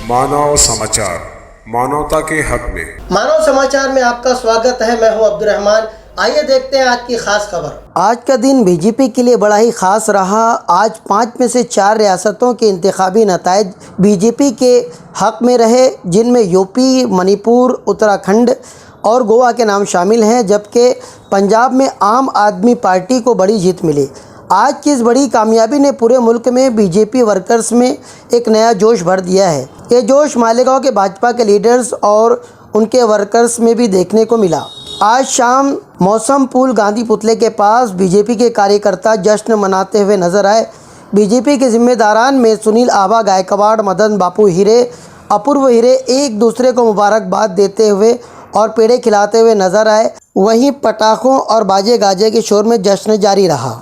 मानव समाचार, मानवता के हक में। मानव समाचार में आपका स्वागत है। मैं हूं अब्दुल रहमान। आइए देखते हैं आज की खास खबर। आज का दिन बीजेपी के लिए बड़ा ही खास रहा। आज 5 में से 4 रियासतों के इंतखाबी नताइज बीजेपी के हक में रहे, जिनमें यूपी, मणिपुर, उत्तराखंड और गोवा के नाम शामिल हैं, जबकि पंजाब में आम आदमी पार्टी को बड़ी जीत मिली। आज की इस बड़ी कामयाबी ने पूरे मुल्क में बीजेपी वर्कर्स में एक नया जोश भर दिया है। ये जोश मालेगांव के भाजपा के लीडर्स और उनके वर्कर्स में भी देखने को मिला। आज शाम मौसम पुल गांधी पुतले के पास बीजेपी के कार्यकर्ता जश्न मनाते हुए नजर आए। बीजेपी के जिम्मेदारान में सुनील आभा, गायकवाड़, मदन बापू हीरे, अपूर्व हीरे एक दूसरे को मुबारकबाद देते हुए और पेड़े खिलाते हुए नजर आए। वहीं पटाखों और बाजे गाजे के शोर में जश्न जारी रहा।